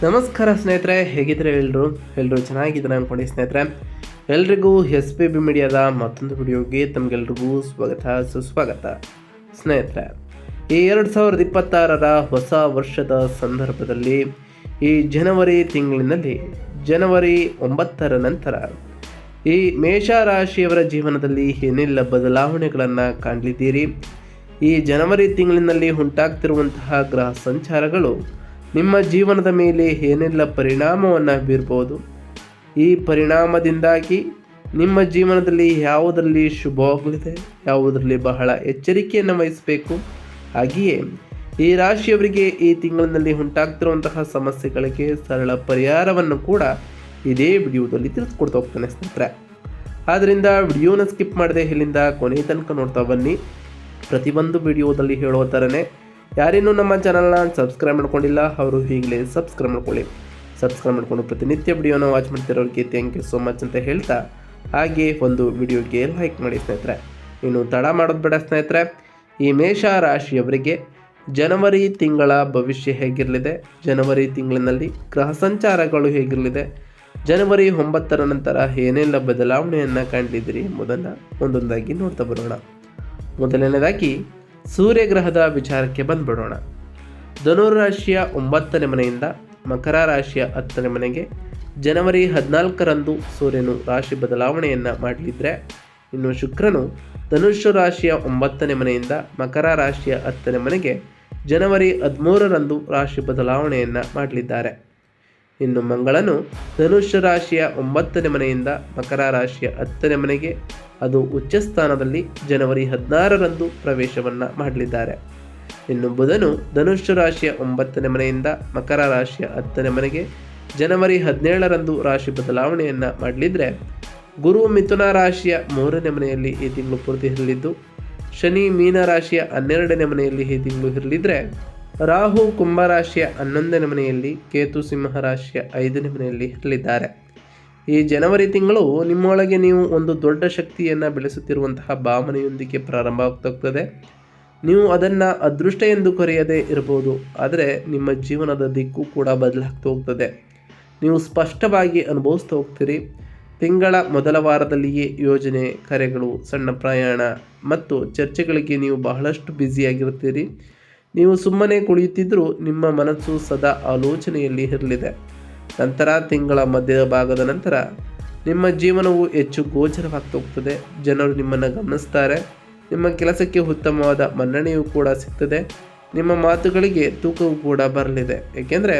ನಮಸ್ಕಾರ ಸ್ನೇಹಿತರೆ, ಹೇಗಿದ್ರೆ ಎಲ್ಲರೂ ಚೆನ್ನಾಗಿದ್ದಾರೆ ಅಂದ್ಕೊಂಡು ಸ್ನೇಹಿತರೆ. ಎಲ್ರಿಗೂ SPB ಮೀಡಿಯಾದ ಮತ್ತೊಂದು ವಿಡಿಯೋಗೆ ತಮಗೆಲ್ರಿಗೂ ಸುಸ್ವಾಗತ. ಸ್ನೇಹಿತರೆ, ಈ 2026ರ ಹೊಸ ವರ್ಷದ ಸಂದರ್ಭದಲ್ಲಿ ಈ ಜನವರಿ ತಿಂಗಳಿನಲ್ಲಿ ಜನವರಿ 9ರ ನಂತರ ಈ ಮೇಷ ರಾಶಿಯವರ ಜೀವನದಲ್ಲಿ ಏನೆಲ್ಲ ಬದಲಾವಣೆಗಳನ್ನು ಕಾಣಲಿದ್ದೀರಿ. ಈ ಜನವರಿ ತಿಂಗಳಿನಲ್ಲಿ ಉಂಟಾಗ್ತಿರುವಂತಹ ಗ್ರಹ ಸಂಚಾರಗಳು ನಿಮ್ಮ ಜೀವನದ ಮೇಲೆ ಏನೆಲ್ಲ ಪರಿಣಾಮವನ್ನು ಬೀರ್ಬೋದು, ಈ ಪರಿಣಾಮದಿಂದಾಗಿ ನಿಮ್ಮ ಜೀವನದಲ್ಲಿ ಯಾವುದರಲ್ಲಿ ಶುಭವಾಗಲಿದೆ, ಯಾವುದರಲ್ಲಿ ಬಹಳ ಎಚ್ಚರಿಕೆಯನ್ನು ವಹಿಸಬೇಕು, ಹಾಗೆಯೇ ಈ ರಾಶಿಯವರಿಗೆ ಈ ತಿಂಗಳಿನಲ್ಲಿ ಉಂಟಾಗ್ತಿರುವಂತಹ ಸಮಸ್ಯೆಗಳಿಗೆ ಸರಳ ಪರಿಹಾರವನ್ನು ಕೂಡ ಇದೇ ವಿಡಿಯೋದಲ್ಲಿ ತಿಳಿಸ್ಕೊಡ್ತಾ ಹೋಗ್ತಾನೆ ಸ್ನೇಹಿತರೆ. ಆದ್ದರಿಂದ ವಿಡಿಯೋನ ಸ್ಕಿಪ್ ಮಾಡದೆ ಇಲ್ಲಿಂದ ಕೊನೆಯ ತನಕ ನೋಡ್ತಾ ಬನ್ನಿ. ಪ್ರತಿಯೊಂದು ವಿಡಿಯೋದಲ್ಲಿ ಹೇಳೋ ಥರನೇ ಯಾರೇನೂ ನಮ್ಮ ಚಾನಲ್ನ ಸಬ್ಸ್ಕ್ರೈಬ್ ಮಾಡ್ಕೊಂಡಿಲ್ಲ ಅವರು ಈಗಲೇ ಸಬ್ಸ್ಕ್ರೈಬ್ ಮಾಡ್ಕೊಳ್ಳಿ. ಸಬ್ಸ್ಕ್ರೈಬ್ ಮಾಡಿಕೊಂಡು ಪ್ರತಿನಿತ್ಯ ವಿಡಿಯೋನ ವಾಚ್ ಮಾಡ್ತಿರೋರಿಗೆ ಥ್ಯಾಂಕ್ ಯು ಸೋ ಮಚ್ ಅಂತ ಹೇಳ್ತಾ, ಹಾಗೆ ಒಂದು ವಿಡಿಯೋಗೆ ಲೈಕ್ ಮಾಡಿ ಸ್ನೇಹಿತರೆ. ಇನ್ನು ತಡ ಮಾಡೋದು ಬೇಡ ಸ್ನೇಹಿತರೆ. ಈ ಮೇಷ ರಾಶಿಯವರಿಗೆ ಜನವರಿ ತಿಂಗಳ ಭವಿಷ್ಯ ಹೇಗಿರಲಿದೆ, ಜನವರಿ ತಿಂಗಳಿನಲ್ಲಿ ಗ್ರಹ ಸಂಚಾರಗಳು ಹೇಗಿರಲಿದೆ, ಜನವರಿ 9ರ ನಂತರ ಏನೆಲ್ಲ ಬದಲಾವಣೆಯನ್ನು ಕಾಣಲಿದ್ದೀರಿ ಎಂಬುದನ್ನು ಒಂದೊಂದಾಗಿ ನೋಡ್ತಾ ಬರೋಣ. ಮೊದಲನೇದಾಗಿ ಸೂರ್ಯಗ್ರಹದ ವಿಚಾರಕ್ಕೆ ಬಂದ್ಬಿಡೋಣ. ಧನುರಾಶಿಯ 9ನೇ ಮನೆಯಿಂದ ಮಕರ ರಾಶಿಯ 10ನೇ ಮನೆಗೆ ಜನವರಿ 14ರಂದು ಸೂರ್ಯನು ರಾಶಿ ಬದಲಾವಣೆಯನ್ನು ಮಾಡಲಿದ್ರೆ, ಇನ್ನು ಶುಕ್ರನು ಧನುಷ್ ರಾಶಿಯ 9ನೇ ಮನೆಯಿಂದ ಮಕರ ರಾಶಿಯ 10ನೇ ಮನೆಗೆ ಜನವರಿ 13ರಂದು ರಾಶಿ ಬದಲಾವಣೆಯನ್ನು ಮಾಡಲಿದ್ದಾರೆ. ಇನ್ನು ಮಂಗಳನು ಧನುಷ್ ರಾಶಿಯ 9ನೇ ಮನೆಯಿಂದ ಮಕರ ರಾಶಿಯ 10ನೇ ಮನೆಗೆ, ಅದು ಉಚ್ಚ ಸ್ಥಾನದಲ್ಲಿ ಜನವರಿ 16ರಂದು ಪ್ರವೇಶವನ್ನು ಮಾಡಲಿದ್ದಾರೆ. ಇನ್ನು ಬುಧನು ಧನುಷ್ ರಾಶಿಯ 9ನೇ ಮನೆಯಿಂದ ಮಕರ ರಾಶಿಯ 10ನೇ ಮನೆಗೆ ಜನವರಿ 17ರಂದು ರಾಶಿ ಬದಲಾವಣೆಯನ್ನು ಮಾಡಲಿದ್ರೆ, ಗುರು ಮಿಥುನ ರಾಶಿಯ 3ನೇ ಮನೆಯಲ್ಲಿ ಈ ತಿಂಗಳು ಪೂರ್ತಿ ಇರಲಿದ್ದು, ಶನಿ ಮೀನ ರಾಶಿಯ 12ನೇ ಮನೆಯಲ್ಲಿ ಈ ತಿಂಗಳು ಇರಲಿದ್ರೆ, ರಾಹು ಕುಂಭರಾಶಿಯ 11ನೇ ಮನೆಯಲ್ಲಿ, ಕೇತು ಸಿಂಹ ರಾಶಿಯ 5ನೇ ಮನೆಯಲ್ಲಿ ಇರಲಿದ್ದಾರೆ. ಈ ಜನವರಿ ತಿಂಗಳು ನಿಮ್ಮೊಳಗೆ ನೀವು ಒಂದು ದೊಡ್ಡ ಶಕ್ತಿಯನ್ನು ಬೆಳೆಸುತ್ತಿರುವಂತಹ ಭಾವನೆಯೊಂದಿಗೆ ಪ್ರಾರಂಭ ಆಗ್ತಾಗ್ತದೆ. ನೀವು ಅದನ್ನು ಅದೃಷ್ಟ ಎಂದು ಕರೆಯದೇ ಇರಬಹುದು, ಆದರೆ ನಿಮ್ಮ ಜೀವನದ ದಿಕ್ಕು ಕೂಡ ಬದಲಾಗ್ತಾ ಹೋಗ್ತದೆ. ನೀವು ಸ್ಪಷ್ಟವಾಗಿ ಅನುಭವಿಸ್ತಾ ಹೋಗ್ತೀರಿ. ತಿಂಗಳ ಮೊದಲ ವಾರದಲ್ಲಿಯೇ ಯೋಜನೆ, ಕರೆಗಳು, ಸಣ್ಣ ಪ್ರಯಾಣ ಮತ್ತು ಚರ್ಚೆಗಳಿಗೆ ನೀವು ಬಹಳಷ್ಟು ಬ್ಯುಸಿಯಾಗಿರ್ತೀರಿ. ನೀವು ಸುಮ್ಮನೆ ಕುಳಿಯುತ್ತಿದ್ದರೂ ನಿಮ್ಮ ಮನಸ್ಸು ಸದಾ ಆಲೋಚನೆಯಲ್ಲಿ ಇರಲಿದೆ. ನಂತರ ತಿಂಗಳ ಮಧ್ಯದ ಭಾಗದ ನಂತರ ನಿಮ್ಮ ಜೀವನವು ಹೆಚ್ಚು ಗೋಚರವಾಗ್ತಾ ಹೋಗ್ತದೆ. ಜನರು ನಿಮ್ಮನ್ನು ಗಮನಿಸ್ತಾರೆ. ನಿಮ್ಮ ಕೆಲಸಕ್ಕೆ ಉತ್ತಮವಾದ ಮನ್ನಣೆಯೂ ಕೂಡ ಸಿಗ್ತದೆ. ನಿಮ್ಮ ಮಾತುಗಳಿಗೆ ತೂಕವೂ ಕೂಡ ಬರಲಿದೆ. ಏಕೆಂದರೆ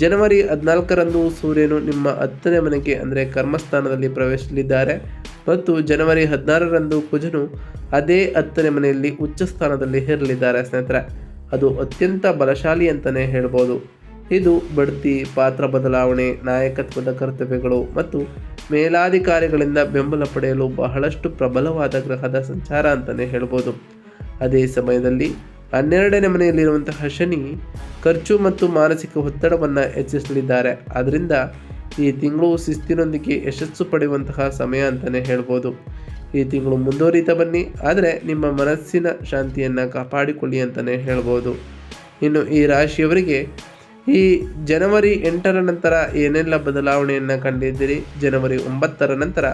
ಜನವರಿ 14ರಂದು ಸೂರ್ಯನು ನಿಮ್ಮ 10ನೇ ಮನೆಗೆ ಅಂದರೆ ಕರ್ಮಸ್ಥಾನದಲ್ಲಿ ಪ್ರವೇಶಿಸಲಿದ್ದಾರೆ ಮತ್ತು ಜನವರಿ 16ರಂದು ಕುಜನು ಅದೇ 10ನೇ ಮನೆಯಲ್ಲಿ ಉಚ್ಚ ಸ್ಥಾನದಲ್ಲಿ ಇರಲಿದ್ದಾರೆ ಸ್ನೇಹಿತರೆ. ಅದು ಅತ್ಯಂತ ಬಲಶಾಲಿ ಅಂತಲೇ ಹೇಳ್ಬೋದು. ಇದು ಬಡ್ತಿ, ಪಾತ್ರ ಬದಲಾವಣೆ, ನಾಯಕತ್ವದ ಕರ್ತವ್ಯಗಳು ಮತ್ತು ಮೇಲಾಧಿಕಾರಿಗಳಿಂದ ಬೆಂಬಲ ಪಡೆಯಲು ಬಹಳಷ್ಟು ಪ್ರಬಲವಾದ ಗ್ರಹದ ಸಂಚಾರ ಅಂತಲೇ ಹೇಳ್ಬೋದು. ಅದೇ ಸಮಯದಲ್ಲಿ 12ನೇ ಮನೆಯಲ್ಲಿರುವಂತಹ ಶನಿ ಖರ್ಚು ಮತ್ತು ಮಾನಸಿಕ ಒತ್ತಡವನ್ನು ಹೆಚ್ಚಿಸಲಿದ್ದಾರೆ. ಆದ್ದರಿಂದ ಈ ತಿಂಗಳು ಶಿಸ್ತಿನೊಂದಿಗೆ ಯಶಸ್ಸು ಪಡೆಯುವಂತಹ ಸಮಯ ಅಂತಲೇ ಹೇಳ್ಬೋದು. ಈ ತಿಂಗಳು ಮುಂದುವರಿತಾ ಬನ್ನಿ, ಆದರೆ ನಿಮ್ಮ ಮನಸ್ಸಿನ ಶಾಂತಿಯನ್ನು ಕಾಪಾಡಿಕೊಳ್ಳಿ ಅಂತಲೇ ಹೇಳ್ಬೋದು. ಇನ್ನು ಈ ರಾಶಿಯವರಿಗೆ ಈ ಜನವರಿ 8ರ ನಂತರ ಏನೆಲ್ಲ ಬದಲಾವಣೆಯನ್ನು ಕಂಡಿದ್ದೀರಿ, ಜನವರಿ 9ರ ನಂತರ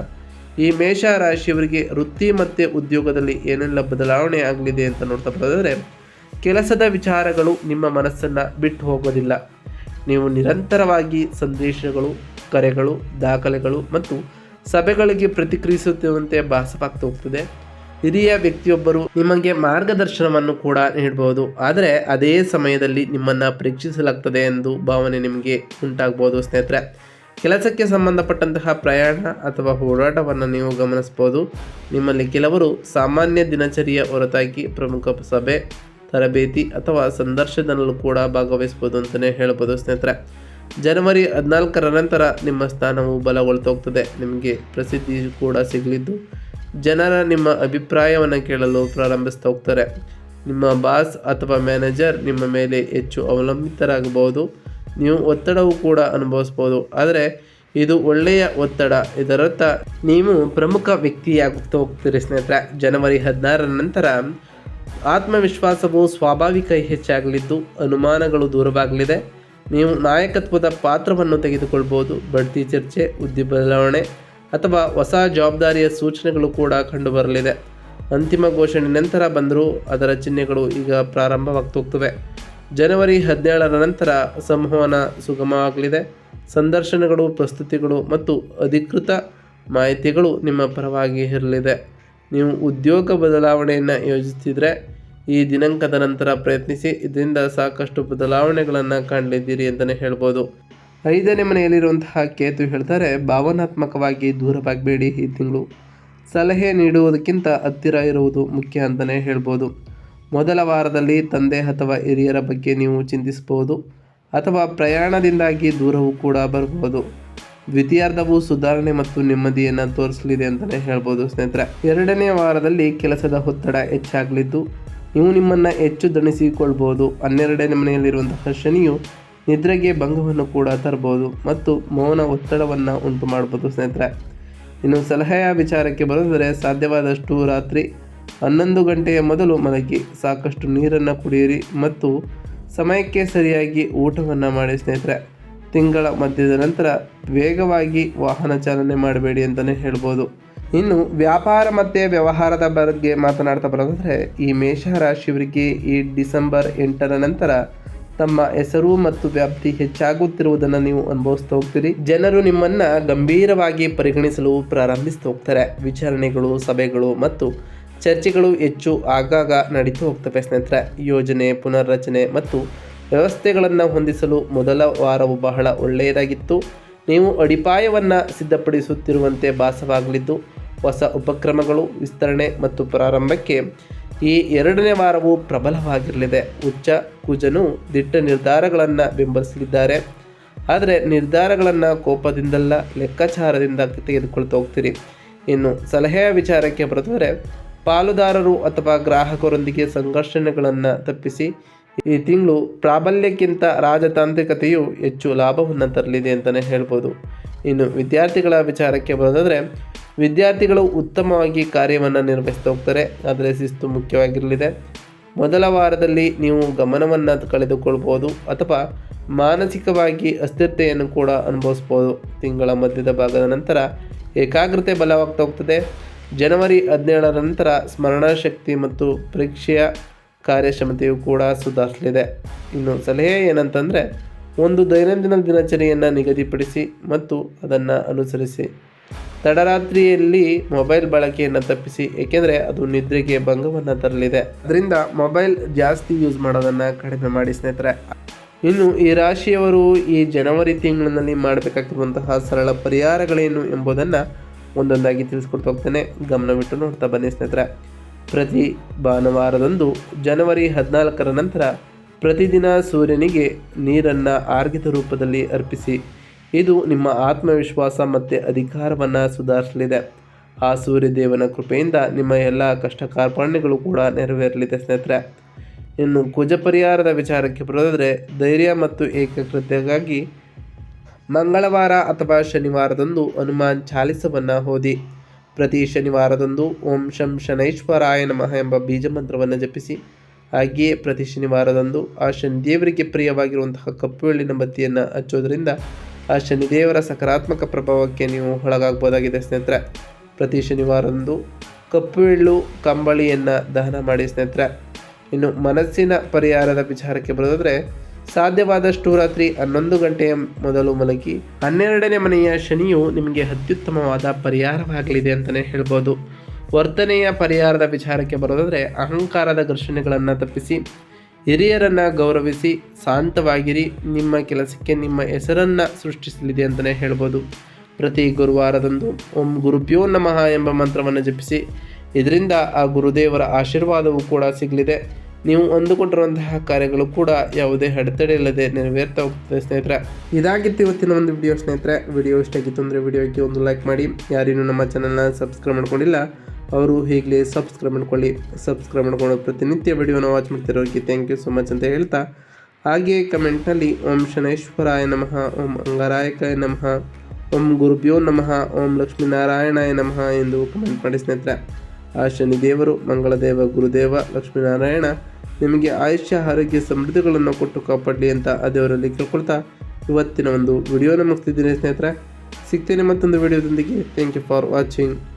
ಈ ಮೇಷ ರಾಶಿಯವರಿಗೆ ವೃತ್ತಿ ಮತ್ತು ಉದ್ಯೋಗದಲ್ಲಿ ಏನೆಲ್ಲ ಬದಲಾವಣೆ ಆಗಲಿದೆ ಅಂತ ನೋಡ್ತಾ ಬರೋದಾದರೆ, ಕೆಲಸದ ವಿಚಾರಗಳು ನಿಮ್ಮ ಮನಸ್ಸನ್ನು ಬಿಟ್ಟು ಹೋಗೋದಿಲ್ಲ. ನೀವು ನಿರಂತರವಾಗಿ ಸಂದೇಶಗಳು, ಕರೆಗಳು, ದಾಖಲೆಗಳು ಮತ್ತು ಸಭೆಗಳಿಗೆ ಪ್ರತಿಕ್ರಿಯಿಸುತ್ತಿರುವಂತೆ ಭಾಸವಾಗ್ತಾ ಹೋಗ್ತದೆ. ಹಿರಿಯ ವ್ಯಕ್ತಿಯೊಬ್ಬರು ನಿಮಗೆ ಮಾರ್ಗದರ್ಶನವನ್ನು ಕೂಡ ನೀಡಬಹುದು, ಆದರೆ ಅದೇ ಸಮಯದಲ್ಲಿ ನಿಮ್ಮನ್ನು ಪರೀಕ್ಷಿಸಲಾಗ್ತದೆ ಎಂದು ಭಾವನೆ ನಿಮಗೆ ಉಂಟಾಗ್ಬೋದು ಸ್ನೇಹಿತರೆ. ಕೆಲಸಕ್ಕೆ ಸಂಬಂಧಪಟ್ಟಂತಹ ಪ್ರಯಾಣ ಅಥವಾ ಓಡಾಟವನ್ನು ನೀವು ಗಮನಿಸ್ಬೋದು. ನಿಮ್ಮಲ್ಲಿ ಕೆಲವರು ಸಾಮಾನ್ಯ ದಿನಚರಿಯ ಹೊರತಾಗಿ ಪ್ರಮುಖ ಸಭೆ, ತರಬೇತಿ ಅಥವಾ ಸಂದರ್ಶನದಲ್ಲೂ ಕೂಡ ಭಾಗವಹಿಸ್ಬೋದು ಅಂತಲೇ ಹೇಳ್ಬೋದು ಸ್ನೇಹಿತರೆ. ಜನವರಿ 14ರ ನಂತರ ನಿಮ್ಮ ಸ್ಥಾನವು ಬಲಗೊಳ್ತಾ ಹೋಗ್ತದೆ. ನಿಮಗೆ ಪ್ರಸಿದ್ಧಿ ಕೂಡ ಸಿಗಲಿದ್ದು, ಜನರ ನಿಮ್ಮ ಅಭಿಪ್ರಾಯವನ್ನು ಕೇಳಲು ಪ್ರಾರಂಭಿಸ್ತಾ ಹೋಗ್ತಾರೆ. ನಿಮ್ಮ ಬಾಸ್ ಅಥವಾ ಮ್ಯಾನೇಜರ್ ನಿಮ್ಮ ಮೇಲೆ ಹೆಚ್ಚು ಅವಲಂಬಿತರಾಗಬಹುದು. ನೀವು ಒತ್ತಡವೂ ಕೂಡ ಅನುಭವಿಸ್ಬೋದು, ಆದರೆ ಇದು ಒಳ್ಳೆಯ ಒತ್ತಡ. ಇದರರ್ಥ ನೀವು ಪ್ರಮುಖ ವ್ಯಕ್ತಿಯಾಗುತ್ತಾ ಹೋಗ್ತೀರಿ ಸ್ನೇಹಿತರೆ. ಜನವರಿ 16ರ ನಂತರ ಆತ್ಮವಿಶ್ವಾಸವು ಸ್ವಾಭಾವಿಕ ಹೆಚ್ಚಾಗಲಿದ್ದು, ಅನುಮಾನಗಳು ದೂರವಾಗಲಿದೆ. ನೀವು ನಾಯಕತ್ವದ ಪಾತ್ರವನ್ನು ತೆಗೆದುಕೊಳ್ಬೋದು. ಬಡ್ತಿ ಚರ್ಚೆ, ಹುದ್ದೆ ಬದಲಾವಣೆ ಅಥವಾ ಹೊಸ ಜವಾಬ್ದಾರಿಯ ಸೂಚನೆಗಳು ಕೂಡ ಕಂಡುಬರಲಿದೆ. ಅಂತಿಮ ಘೋಷಣೆ ನಂತರ ಬಂದರೂ ಅದರ ಚಿಹ್ನೆಗಳು ಈಗ ಪ್ರಾರಂಭವಾಗ್ತೋಗ್ತವೆ. ಜನವರಿ 17ರ ನಂತರ ಸಂವಹನ ಸುಗಮವಾಗಲಿದೆ. ಸಂದರ್ಶನಗಳು, ಪ್ರಸ್ತುತಿಗಳು ಮತ್ತು ಅಧಿಕೃತ ಮಾಹಿತಿಗಳು ನಿಮ್ಮ ಪರವಾಗಿ ಇರಲಿದೆ. ನೀವು ಉದ್ಯೋಗ ಬದಲಾವಣೆಯನ್ನು ಯೋಜಿಸುತ್ತಿದ್ದರೆ ಈ ದಿನಾಂಕದ ನಂತರ ಪ್ರಯತ್ನಿಸಿ. ಇದರಿಂದ ಸಾಕಷ್ಟು ಬದಲಾವಣೆಗಳನ್ನು ಕಾಣಲಿದ್ದೀರಿ ಅಂತಲೇ ಹೇಳ್ಬೋದು. 5ನೇ ಮನೆಯಲ್ಲಿರುವಂತಹ ಕೇತು ಹೇಳ್ತಾರೆ, ಭಾವನಾತ್ಮಕವಾಗಿ ದೂರವಾಗಬೇಡಿ. ಈ ತಿಂಗಳು ಸಲಹೆ ನೀಡುವುದಕ್ಕಿಂತ ಹತ್ತಿರ ಇರುವುದು ಮುಖ್ಯ ಅಂತಲೇ ಹೇಳ್ಬೋದು. ಮೊದಲ ವಾರದಲ್ಲಿ ತಂದೆ ಅಥವಾ ಹಿರಿಯರ ಬಗ್ಗೆ ನೀವು ಚಿಂತಿಸಬಹುದು ಅಥವಾ ಪ್ರಯಾಣದಿಂದಾಗಿ ದೂರವೂ ಕೂಡ ಬರಬಹುದು. ದ್ವಿತೀಯಾರ್ಧವು ಸುಧಾರಣೆ ಮತ್ತು ನೆಮ್ಮದಿಯನ್ನು ತೋರಿಸಲಿದೆ ಅಂತಲೇ ಹೇಳ್ಬೋದು ಸ್ನೇಹಿತರೆ. 2ನೇ ವಾರದಲ್ಲಿ ಕೆಲಸದ ಒತ್ತಡ ಹೆಚ್ಚಾಗಲಿದ್ದು ನೀವು ನಿಮ್ಮನ್ನು ಹೆಚ್ಚು ದಣಿಸಿಕೊಳ್ಬೋದು. 12ನೇ ಮನೆಯಲ್ಲಿರುವಂತಹ ಶನಿಯು ನಿದ್ರೆಗೆ ಭಂಗವನ್ನು ಕೂಡ ತರಬಹುದು ಮತ್ತು ಮೌನ ಒತ್ತಡವನ್ನು ಉಂಟು ಮಾಡ್ಬೋದು ಸ್ನೇಹಿತರೆ. ಇನ್ನು ಸಲಹೆಯ ವಿಚಾರಕ್ಕೆ ಬರೆದರೆ ಸಾಧ್ಯವಾದಷ್ಟು ರಾತ್ರಿ 11 ಗಂಟೆಯ ಮೊದಲು ಮಲಗಿ, ಸಾಕಷ್ಟು ನೀರನ್ನು ಕುಡಿಯಿರಿ ಮತ್ತು ಸಮಯಕ್ಕೆ ಸರಿಯಾಗಿ ಊಟವನ್ನು ಮಾಡಿ ಸ್ನೇಹಿತರೆ. ತಿಂಗಳ ಮಧ್ಯದ ನಂತರ ವೇಗವಾಗಿ ವಾಹನ ಚಾಲನೆ ಮಾಡಬೇಡಿ ಅಂತಲೇ ಹೇಳ್ಬೋದು. ಇನ್ನು ವ್ಯಾಪಾರ ಮತ್ತು ವ್ಯವಹಾರದ ಬಗ್ಗೆ ಮಾತನಾಡ್ತಾ ಬರೋದಾದರೆ ಈ ಮೇಷರಾಶಿಯವರಿಗೆ ಈ ಡಿಸೆಂಬರ್ 8ರ ನಂತರ ತಮ್ಮ ಹೆಸರು ಮತ್ತು ವ್ಯಾಪ್ತಿ ಹೆಚ್ಚಾಗುತ್ತಿರುವುದನ್ನು ನೀವು ಅನುಭವಿಸ್ತಾ ಹೋಗ್ತೀರಿ. ಜನರು ನಿಮ್ಮನ್ನು ಗಂಭೀರವಾಗಿ ಪರಿಗಣಿಸಲು ಪ್ರಾರಂಭಿಸ್ತಾ ಹೋಗ್ತಾರೆ. ವಿಚಾರಣೆಗಳು, ಸಭೆಗಳು ಮತ್ತು ಚರ್ಚೆಗಳು ಹೆಚ್ಚು ಆಗಾಗ ನಡೀತಾ ಹೋಗ್ತವೆ ಸ್ನೇಹಿತರೆ. ಯೋಜನೆ, ಪುನರ್ರಚನೆ ಮತ್ತು ವ್ಯವಸ್ಥೆಗಳನ್ನು ಹೊಂದಿಸಲು ಮೊದಲ ವಾರವು ಬಹಳ ಒಳ್ಳೆಯದಾಗಿತ್ತು. ನೀವು ಅಡಿಪಾಯವನ್ನು ಸಿದ್ಧಪಡಿಸುತ್ತಿರುವಂತೆ ಭಾಸವಾಗಲಿದ್ದು ಹೊಸ ಉಪಕ್ರಮಗಳು, ವಿಸ್ತರಣೆ ಮತ್ತು ಪ್ರಾರಂಭಕ್ಕೆ ಈ 2ನೇ ವಾರವು ಪ್ರಬಲವಾಗಿರಲಿದೆ. ಉಚ್ಚ ಕುಜನು ದಿಟ್ಟ ನಿರ್ಧಾರಗಳನ್ನು ಬೆಂಬಲಿಸಲಿದ್ದಾರೆ. ಆದರೆ ನಿರ್ಧಾರಗಳನ್ನು ಕೋಪದಿಂದಲ್ಲ, ಲೆಕ್ಕಾಚಾರದಿಂದ ತೆಗೆದುಕೊಳ್ತಾ ಹೋಗ್ತೀರಿ. ಇನ್ನು ಸಲಹೆಯ ವಿಚಾರಕ್ಕೆ ಬರೆದರೆ ಪಾಲುದಾರರು ಅಥವಾ ಗ್ರಾಹಕರೊಂದಿಗೆ ಸಂಘರ್ಷಣೆಗಳನ್ನು ತಪ್ಪಿಸಿ. ಈ ತಿಂಗಳು ಪ್ರಾಬಲ್ಯಕ್ಕಿಂತ ರಾಜತಾಂತ್ರಿಕತೆಯು ಹೆಚ್ಚು ಲಾಭವನ್ನು ತರಲಿದೆ ಅಂತಲೇ ಹೇಳ್ಬೋದು. ಇನ್ನು ವಿದ್ಯಾರ್ಥಿಗಳ ವಿಚಾರಕ್ಕೆ ಬರೋದಾದರೆ ವಿದ್ಯಾರ್ಥಿಗಳು ಉತ್ತಮವಾಗಿ ಕಾರ್ಯವನ್ನು ನಿರ್ವಹಿಸ್ತಾ ಹೋಗ್ತಾರೆ. ಆದರೆ ಶಿಸ್ತು ಮುಖ್ಯವಾಗಿರಲಿದೆ. ಮೊದಲ ವಾರದಲ್ಲಿ ನೀವು ಗಮನವನ್ನು ಕಳೆದುಕೊಳ್ಬೋದು ಅಥವಾ ಮಾನಸಿಕವಾಗಿ ಅಸ್ಥಿರತೆಯನ್ನು ಕೂಡ ಅನುಭವಿಸ್ಬೋದು. ತಿಂಗಳ ಮಧ್ಯದ ಭಾಗದ ನಂತರ ಏಕಾಗ್ರತೆ ಬಲವಾಗ್ತಾ ಹೋಗ್ತದೆ. ಜನವರಿ 17ರ ನಂತರ ಸ್ಮರಣಶಕ್ತಿ ಮತ್ತು ಪರೀಕ್ಷೆಯ ಕಾರ್ಯಕ್ಷಮತೆಯು ಕೂಡ ಸುಧಾರಿಸಲಿದೆ. ಇನ್ನು ಸಲಹೆ ಏನಂತಂದರೆ ಒಂದು ದೈನಂದಿನ ದಿನಚರಿಯನ್ನು ನಿಗದಿಪಡಿಸಿ ಮತ್ತು ಅದನ್ನು ಅನುಸರಿಸಿ. ತಡರಾತ್ರಿಯಲ್ಲಿ ಮೊಬೈಲ್ ಬಳಕೆಯನ್ನು ತಪ್ಪಿಸಿ, ಏಕೆಂದರೆ ಅದು ನಿದ್ರೆಗೆ ಭಂಗವನ್ನು ತರಲಿದೆ. ಅದರಿಂದ ಮೊಬೈಲ್ ಜಾಸ್ತಿ ಯೂಸ್ ಮಾಡೋದನ್ನು ಕಡಿಮೆ ಮಾಡಿ ಸ್ನೇಹಿತರೆ. ಇನ್ನು ಈ ರಾಶಿಯವರು ಈ ಜನವರಿ ತಿಂಗಳಿನಲ್ಲಿ ಮಾಡಬೇಕಾಗಿರುವಂತಹ ಸರಳ ಪರಿಹಾರಗಳೇನು ಎಂಬುದನ್ನು ಒಂದೊಂದಾಗಿ ತಿಳಿಸ್ಕೊಡ್ತಾ ಹೋಗ್ತೇನೆ. ಗಮನವಿಟ್ಟು ನೋಡ್ತಾ ಬನ್ನಿ ಸ್ನೇಹಿತರೆ. ಪ್ರತಿ ಭಾನುವಾರದಂದು ಜನವರಿ 14ರ ನಂತರ ಪ್ರತಿದಿನ ಸೂರ್ಯನಿಗೆ ನೀರನ್ನು ಆರ್ಘ್ಯದ ರೂಪದಲ್ಲಿ ಅರ್ಪಿಸಿ. ಇದು ನಿಮ್ಮ ಆತ್ಮವಿಶ್ವಾಸ ಮತ್ತು ಅಧಿಕಾರವನ್ನು ಸುಧಾರಿಸಲಿದೆ. ಆ ಸೂರ್ಯದೇವನ ಕೃಪೆಯಿಂದ ನಿಮ್ಮ ಎಲ್ಲ ಕಷ್ಟ ಕಾರ್ಪಣ್ಯಗಳು ಕೂಡ ನೆರವೇರಲಿದೆ ಸ್ನೇಹಿತರೆ. ಇನ್ನು ಕುಜ ಪರಿಹಾರದ ವಿಚಾರಕ್ಕೆ ಬರೋದಾದರೆ ಧೈರ್ಯ ಮತ್ತು ಏಕಾಗ್ರತೆಗಾಗಿ ಮಂಗಳವಾರ ಅಥವಾ ಶನಿವಾರದಂದು ಹನುಮಾನ್ ಚಾಲಿಸವನ್ನು ಓದಿ. ಪ್ರತಿ ಶನಿವಾರದಂದು ಓಂ ಶಂ ಶನೈಶ್ವರಾಯ ನಮಃ ಎಂಬ ಬೀಜ ಮಂತ್ರವನ್ನು ಜಪಿಸಿ. ಹಾಗೆಯೇ ಪ್ರತಿ ಶನಿವಾರದಂದು ಆ ಶನಿದೇವರಿಗೆ ಪ್ರಿಯವಾಗಿರುವಂತಹ ಕಪ್ಪು ಎಳ್ಳಿನ ಬತ್ತಿಯನ್ನು ಹಚ್ಚೋದ್ರಿಂದ ಆ ಶನಿದೇವರ ಸಕಾರಾತ್ಮಕ ಪ್ರಭಾವಕ್ಕೆ ನೀವು ಒಳಗಾಗ್ಬೋದಾಗಿದೆ ಸ್ನೇಹಿತರೆ. ಪ್ರತಿ ಶನಿವಾರದಂದು ಕಪ್ಪು ಎಳ್ಳು ಕಂಬಳಿಯನ್ನು ದಹನ ಮಾಡಿ ಸ್ನೇಹಿತರೆ. ಇನ್ನು ಮನಸ್ಸಿನ ಪರಿಹಾರದ ವಿಚಾರಕ್ಕೆ ಬರೋದಾದರೆ ಸಾಧ್ಯವಾದಷ್ಟು ರಾತ್ರಿ 11 ಗಂಟೆಯ ಮೊದಲು ಮಲಗಿ. 12ನೇ ಮನೆಯ ಶನಿಯು ನಿಮಗೆ ಅತ್ಯುತ್ತಮವಾದ ಪರಿಹಾರವಾಗಲಿದೆ ಅಂತಲೇ ಹೇಳ್ಬೋದು. ವರ್ತನೆಯ ಪರಿಹಾರದ ವಿಚಾರಕ್ಕೆ ಬರೋದಾದರೆ ಅಹಂಕಾರದ ಘರ್ಷಣೆಗಳನ್ನು ತಪ್ಪಿಸಿ, ಹಿರಿಯರನ್ನು ಗೌರವಿಸಿ, ಶಾಂತವಾಗಿರಿ. ನಿಮ್ಮ ಕೆಲಸಕ್ಕೆ ನಿಮ್ಮ ಹೆಸರನ್ನು ಸೃಷ್ಟಿಸಲಿದೆ ಅಂತಲೇ ಹೇಳ್ಬೋದು. ಪ್ರತಿ ಗುರುವಾರದಂದು ಓಂ ಗುರುಭ್ಯೋ ನಮಃ ಎಂಬ ಮಂತ್ರವನ್ನು ಜಪಿಸಿ. ಇದರಿಂದ ಆ ಗುರುದೇವರ ಆಶೀರ್ವಾದವೂ ಕೂಡ ಸಿಗಲಿದೆ. ನೀವು ಅಂದುಕೊಂಡಿರುವಂತಹ ಕಾರ್ಯಗಳು ಕೂಡ ಯಾವುದೇ ಅಡೆತಡೆ ಇಲ್ಲದೆ ನೆರವೇರ್ತಾ ಹೋಗ್ತದೆ ಸ್ನೇಹಿತರೆ. ಇದಾಗಿತ್ತು ಇವತ್ತಿನ ಒಂದು ವಿಡಿಯೋ ಸ್ನೇಹಿತರೆ. ವಿಡಿಯೋ ಇಷ್ಟ ಆಗಿತ್ತು ಅಂದರೆ ವಿಡಿಯೋಕ್ಕೆ ಒಂದು ಲೈಕ್ ಮಾಡಿ. ಯಾರೇನು ನಮ್ಮ ಚಾನಲ್ನ ಸಬ್ಸ್ಕ್ರೈಬ್ ಮಾಡ್ಕೊಂಡಿಲ್ಲ ಅವರು ಈಗಲೇ ಸಬ್ಸ್ಕ್ರೈಬ್ ಮಾಡ್ಕೊಳ್ಳಿ. ಸಬ್ಸ್ಕ್ರೈಬ್ ಮಾಡ್ಕೊಂಡು ಪ್ರತಿನಿತ್ಯ ವಿಡಿಯೋನ ವಾಚ್ ಮಾಡ್ತಿರೋರಿಗೆ ಥ್ಯಾಂಕ್ ಯು ಸೊ ಮಚ್ ಅಂತ ಹೇಳ್ತಾ, ಹಾಗೆಯೇ ಕಮೆಂಟ್ನಲ್ಲಿ ಓಂ ಶನೈಶ್ವರಾಯ ನಮಃ, ಓಂ ಅಂಗಾರಾಯಕಾಯ ನಮಃ, ಓಂ ಗುರುಭ್ಯೋ ನಮಃ, ಓಂ ಲಕ್ಷ್ಮೀನಾರಾಯಣಾಯ ನಮಃ ಎಂದು ಕಮೆಂಟ್ ಮಾಡಿ ಸ್ನೇಹಿತರೆ. ಆ ಶನಿದೇವರು, ಮಂಗಳದೇವ, ಗುರುದೇವ, ಲಕ್ಷ್ಮೀನಾರಾಯಣ ನಿಮಗೆ ಆಯುಷ್ಯ ಆರೋಗ್ಯ ಸಮೃದ್ಧಿಗಳನ್ನು ಕೊಟ್ಟು ಕಾಪಾಡಲಿ ಅಂತ ಆ ದೇವರಲ್ಲಿ ಕೇಳ್ಕೊಳ್ತಾ ಇವತ್ತಿನ ಒಂದು ವಿಡಿಯೋನ ಮುಗಿಸ್ತಿದ್ದೀನಿ ಸ್ನೇಹಿತರೆ. ಸಿಗ್ತೇನೆ ಮತ್ತೊಂದು ವಿಡಿಯೋದೊಂದಿಗೆ. Thank you for watching.